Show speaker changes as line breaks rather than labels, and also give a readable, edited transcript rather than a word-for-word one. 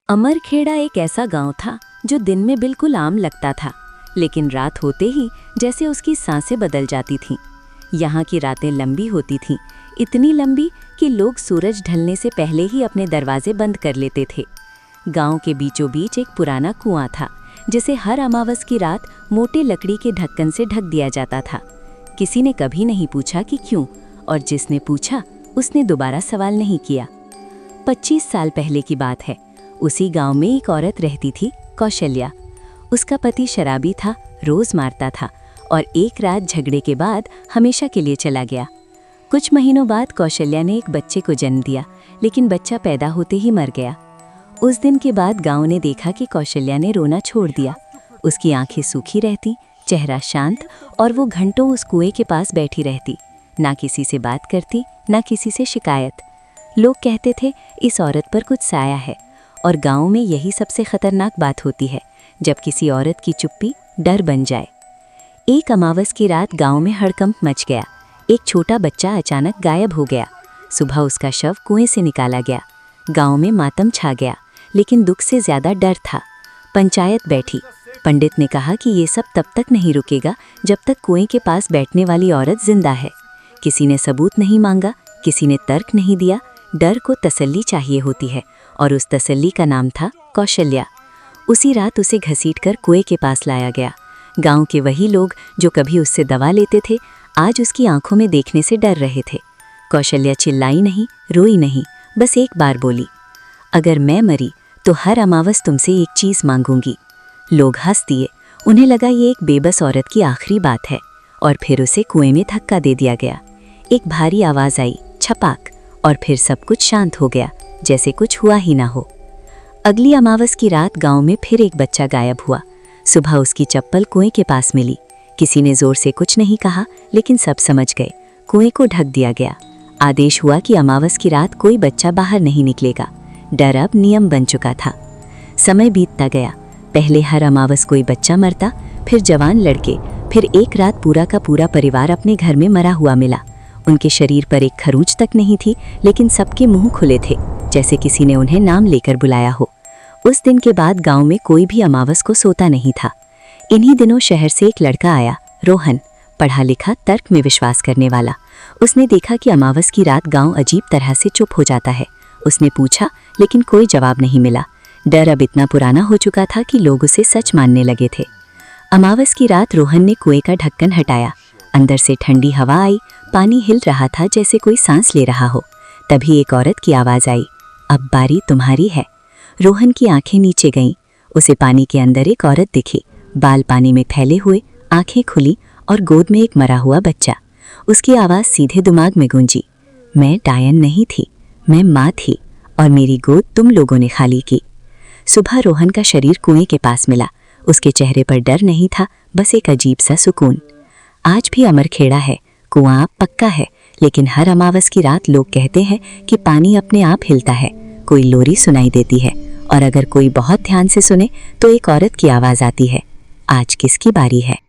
अमरखेड़ा एक ऐसा गांव था जो दिन में बिल्कुल आम लगता था, लेकिन रात होते ही जैसे उसकी सांसें बदल जाती थीं। यहाँ की रातें लंबी होती थीं, इतनी लंबी कि लोग सूरज ढलने से पहले ही अपने दरवाजे बंद कर लेते थे। गांव के बीचों बीच एक पुराना कुआं था, जिसे हर अमावस की रात मोटे लकड़ी के ढक्कन से ढक दिया जाता था। किसी ने कभी नहीं पूछा कि क्यों, और जिसने पूछा उसने दोबारा सवाल नहीं किया। 25 साल पहले की बात है। उसी गांव में एक औरत रहती थी, कौशल्या। उसका पति शराबी था, रोज मारता था और एक रात झगड़े के बाद हमेशा के लिए चला गया। कुछ महीनों बाद कौशल्या ने एक बच्चे को जन्म दिया, लेकिन बच्चा पैदा होते ही मर गया। उस दिन के बाद गांव ने देखा कि कौशल्या ने रोना छोड़ दिया। उसकी आंखें सूखी रहती, चेहरा शांत, और वो घंटों उस कुएं के पास बैठी रहती, ना किसी से बात करती, ना किसी से शिकायत। लोग कहते थे इस औरत पर कुछ साया है, और गांव में यही सबसे खतरनाक बात होती है, जब किसी औरत की चुप्पी डर बन जाए। एक अमावस की रात गांव में हड़कंप मच गया। एक छोटा बच्चा अचानक गायब हो गया। सुबह उसका शव कुएं से निकाला गया। गांव में मातम छा गया, लेकिन दुख से ज्यादा डर था। पंचायत बैठी। पंडित ने कहा कि ये सब तब तक नहीं रुकेगा जब तक कुएं के पास बैठने वाली औरत जिंदा है। किसी ने सबूत नहीं मांगा, किसी ने तर्क नहीं दिया। डर को तसल्ली चाहिए होती है, और उस तसल्ली का नाम था कौशल्या। उसी रात उसे घसीटकर कुएं के पास लाया गया। गांव के वही लोग जो कभी उससे दवा लेते थे, आज उसकी आंखों में देखने से डर रहे थे। कौशल्या चिल्लाई नहीं, रोई नहीं, बस एक बार बोली, अगर मैं मरी तो हर अमावस तुमसे एक चीज़ मांगूंगी। लोग हंस दिए। उन्हें लगा ये एक बेबस औरत की आखिरी बात है, और फिर उसे कुएं में धक्का दे दिया गया। एक भारी आवाज़ आई, छपाक, और फिर सब कुछ शांत हो गया, जैसे कुछ हुआ ही ना हो। अगली अमावस की रात गांव में फिर एक बच्चा गायब हुआ। सुबह उसकी चप्पल कुएं के पास मिली। किसी ने जोर से कुछ नहीं कहा, लेकिन सब समझ गए। कुएं को ढक दिया गया। आदेश हुआ कि अमावस की रात कोई बच्चा बाहर नहीं निकलेगा। डर अब नियम बन चुका था। समय बीतता गया। पहले हर अमावस कोई बच्चा मरता, फिर जवान लड़के, फिर एक रात पूरा का पूरा परिवार अपने घर में मरा हुआ मिला। उनके शरीर पर एक खरोंच तक नहीं थी, लेकिन सबके मुंह खुले थे, जैसे किसी ने उन्हें नाम लेकर बुलाया हो। उस दिन के बाद गांव में कोई भी अमावस को सोता नहीं था। इन्हीं दिनों शहर से एक लड़का आया, रोहन, पढ़ा लिखा, तर्क में विश्वास करने वाला। उसने देखा कि अमावस की रात गांव अजीब तरह से चुप हो जाता है। उसने पूछा, लेकिन कोई जवाब नहीं मिला। डर अब इतना पुराना हो चुका था कि लोग उसे सच मानने लगे थे। अमावस की रात रोहन ने कुएं का ढक्कन हटाया। अंदर से ठंडी हवा आई, पानी हिल रहा था जैसे कोई सांस ले रहा हो। तभी एक औरत की आवाज़ आई, अब बारी तुम्हारी है। रोहन की आंखें नीचे गईं। उसे पानी के अंदर एक औरत दिखी, बाल पानी में फैले हुए, आंखें खुली, और गोद में एक मरा हुआ बच्चा। उसकी आवाज़ सीधे दिमाग में गूंजी, मैं डायन नहीं थी, मैं माँ थी, और मेरी गोद तुम लोगों ने खाली की। सुबह रोहन का शरीर कुएं के पास मिला। उसके चेहरे पर डर नहीं था, बस एक अजीब सा सुकून। आज भी अमरखेड़ा है, कुआं अब पक्का है, लेकिन हर अमावस की रात लोग कहते हैं कि पानी अपने आप हिलता है, कोई लोरी सुनाई देती है, और अगर कोई बहुत ध्यान से सुने तो एक औरत की आवाज़ आती है, आज किसकी बारी है।